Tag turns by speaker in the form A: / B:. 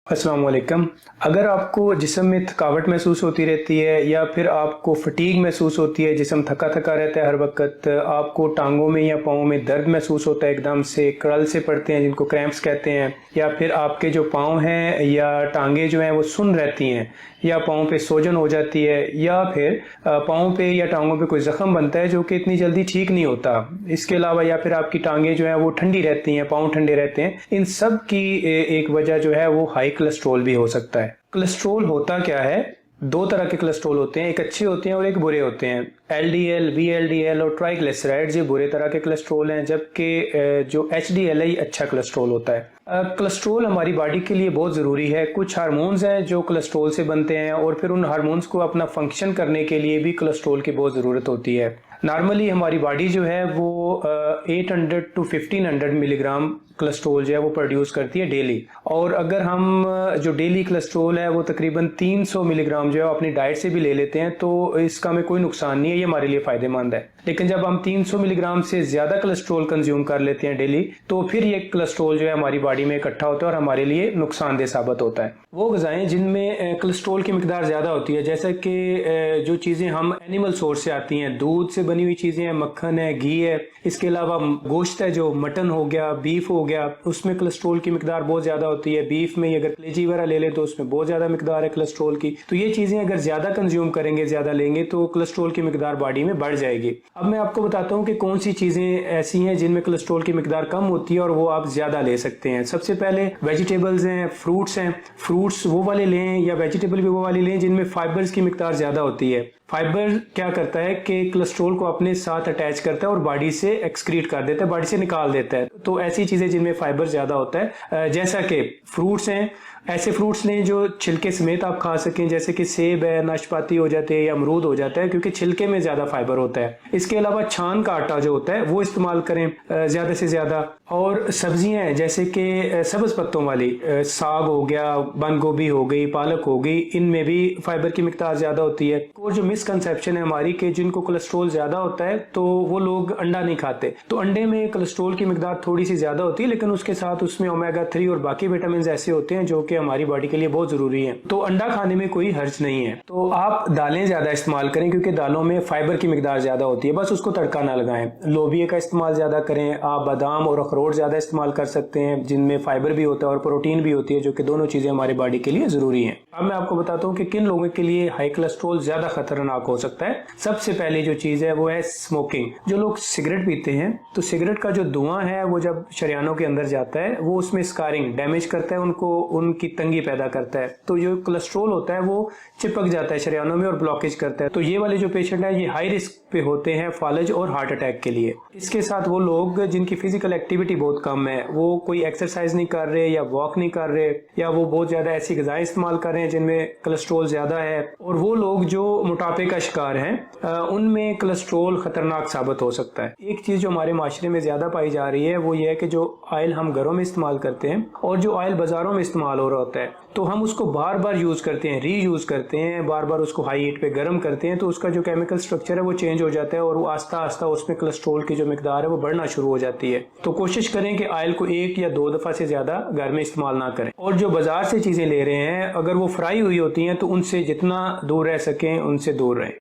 A: अस्सलाम वालेकुम। अगर आपको जिस्म में थकावट महसूस होती रहती है या फिर आपको फटीग महसूस होती है, जिस्म थका थका रहता है हर वक्त, आपको टांगों में या पाँव में दर्द महसूस होता है, एकदम से कड़ल से पड़ते हैं जिनको क्रैम्प्स कहते हैं, या फिर आपके जो पाँव हैं या टांगे जो हैं वो सुन्न रहती हैं, या पाँव पे सोजन हो जाती है, या फिर पाँव पे या टांगों पे कोई ज़ख्म बनता है जो कि इतनी जल्दी ठीक नहीं होता, इसके अलावा या फिर आपकी टांगे जो हैं वो ठंडी रहती हैं, पाँव ठंडे रहते हैं, इन सब की एक वजह जो है वो हाई कोलेस्ट्रॉल भी हो सकता है। कोलेस्ट्रॉल होता क्या है? दो तरह के कोलेस्ट्रॉल होते हैं, एक अच्छे होते हैं और एक बुरे होते हैं। LDL, VLDL और ट्राइग्लिसराइड्स ये बुरे तरह के कोलेस्ट्रॉल हैं, जबकि जो HDL है ये अच्छा कोलेस्ट्रॉल होता है। कोलेस्ट्रॉल हमारी बॉडी के लिए बहुत ज़रूरी है। कुछ हार्मोन्स हैं जो कोलेस्ट्रॉल से बनते हैं और फिर उन हार्मोन्स को अपना फंक्शन करने के लिए भी कोलेस्ट्रॉल की बहुत ज़रूरत होती है। नॉर्मली हमारी बॉडी जो है वो 800 to 1500 मिलीग्राम कोलेस्ट्रॉल जो है वो प्रोड्यूस करती है डेली, और अगर हम जो डेली कोलेस्ट्रॉल है वो तकरीबन 300 मिलीग्राम जो है अपनी डाइट से भी ले लेते हैं तो इसका हमें कोई नुकसान नहीं है, ये हमारे लिए फ़ायदेमंद है। लेकिन जब हम 300 मिलीग्राम से ज़्यादा कोलेस्ट्रॉल कंज्यूम कर लेते हैं डेली, तो फिर ये कोलेस्ट्रॉल जो है हमारी बॉडी में इकट्ठा होता है और हमारे लिए नुकसानदेह साबित होता है। वो ग़िज़ाएँ जिनमें कोलेस्ट्रॉल की मिकदार ज़्यादा होती है, जैसे कि जो चीज़ें हम एनिमल सोर्स से आती हैं, दूध से बनी हुई चीज़ें हैं, मक्खन है, घी है, इसके अलावा गोश्त है, जो मटन हो गया, बीफ हो गया, उसमें कोलेस्ट्रॉल की मिकदार बहुत ज़्यादा होती है। बीफ में अगर कलेजी वगैरह ले लें तो उसमें बहुत ज़्यादा मिकदार है कोलेस्ट्रॉल की। तो ये चीज़ें अगर ज़्यादा कंज्यूम करेंगे, ज़्यादा लेंगे, तो कोलेस्ट्रॉल की मिकदार बॉडी में बढ़ जाएगी। अब मैं आपको बताता हूँ कि कौन सी चीज़ें ऐसी हैं जिनमें कोलेस्ट्रॉल की मिकदार कम होती है और वो आप ज़्यादा ले सकते हैं। सबसे पहले वेजिटेबल्स हैं, फ्रूट्स हैं। फ्रूट्स वो वाले लें या वेजिटेबल भी वो वाले लें जिनमें फाइबर्स की मिकदार ज़्यादा होती है। फाइबर क्या करता है कि कोलेस्ट्रॉल को अपने साथ अटैच करता है और बॉडी से एक्सक्रीट कर देता है, बॉडी से निकाल देता है। तो ऐसी चीज़ें जिनमें फाइबर ज़्यादा होता है, जैसा कि फ्रूट्स हैं, ऐसे फ्रूट्स लें जो छिलके समेत आप खा सकें, जैसे कि सेब है, नाशपाती हो जाते हैं या अमरूद हो जाता है, क्योंकि छिलके में ज़्यादा फाइबर होता है। इसके अलावा छान का आटा जो होता है वो इस्तेमाल करें ज़्यादा से ज़्यादा। और सब्जियां हैं जैसे कि सब्ज़ पत्तों वाली, साग हो गया, बंद गोभी हो गई, पालक हो गई, इनमें भी फाइबर की मिकदार ज़्यादा होती है। और जो मिसकंसेप्शन है हमारी कि जिनको कोलेस्ट्रॉल ज़्यादा होता है तो वो लोग अंडा नहीं खाते, तो अंडे में कोलेस्ट्रॉल की मिकदार थोड़ी सी ज़्यादा होती है, लेकिन उसके साथ उसमें ओमेगा 3 और बाकी विटामिन ऐसे होते हैं जो कि हमारी बॉडी के लिए बहुत ज़रूरी है। तो अंडा खाने में कोई हर्ज नहीं है। तो आप दालें ज़्यादा इस्तेमाल करें क्योंकि दालों में फाइबर की मिकदार ज़्यादा होती है, बस उसको तड़का ना लगाएं। लोबिया का इस्तेमाल ज़्यादा करें। आप बादाम और अखरोट ज़्यादा इस्तेमाल कर सकते हैं जिनमें फाइबर भी होता है और प्रोटीन भी होती है, जो कि दोनों चीज़ें हमारी बॉडी के लिए ज़रूरी हैं। अब मैं आपको बताता हूँ कि किन लोगों के लिए हाई कोलेस्ट्रॉल ज़्यादा खतरनाक हो सकता है। सबसे पहले जो चीज़ है वो है स्मोकिंग। जो लोग सिगरेट पीते हैं तो सिगरेट का जो धुआं है वो जब शरीयानों के अंदर जाता है वो उसमें स्कारिंग, डैमेज करता है, उनको उनकी तंगी पैदा करता है। तो जो कोलेस्ट्रॉल होता है वो चिपक जाता है शरीयानों में और ब्लॉकेज करता है। तो ये वाले जो पेशेंट है ये हाई रिस्क पे होते हैं फालज और हार्ट अटैक के लिए। इसके साथ वो लोग जिनकी फिजिकल एक्टिविटी बहुत कम है, वो कोई एक्सरसाइज नहीं कर रहे या वॉक नहीं कर रहे, या वो बहुत ज्यादा ऐसी ग़िज़ाएं इस्तेमाल कर रहे हैं जिनमें कोलेस्ट्रॉल ज्यादा है, और वो लोग जो मोटापे का शिकार हैं उनमें कोलेस्ट्रॉल खतरनाक साबित हो सकता है। एक चीज जो हमारे माशरे में ज्यादा पाई जा रही है वो ये है कि जो ऑयल हम घरों में इस्तेमाल करते हैं और जो ऑयल बाजारों में इस्तेमाल हो रहा होता है, तो हम उसको बार बार यूज करते हैं, रीयूज करते हैं, बार बार उसको हाई हीट पे गर्म करते हैं, तो उसका जो केमिकल स्ट्रक्चर है वो चेंज हो जाता है और वो आस्ता आस्ता उसमें कोलेस्ट्रॉल की जो मिकदार है वो बढ़ना शुरू हो जाती है। तो कोशिश करें कि ऑयल को 1 या 2 दफा से ज्यादा घर में इस्तेमाल ना करें। और जो बाजार से चीजें ले रहे हैं अगर वो फ्राई हुई होती हैं तो उनसे जितना दूर रह सकें उनसे दूर रहें।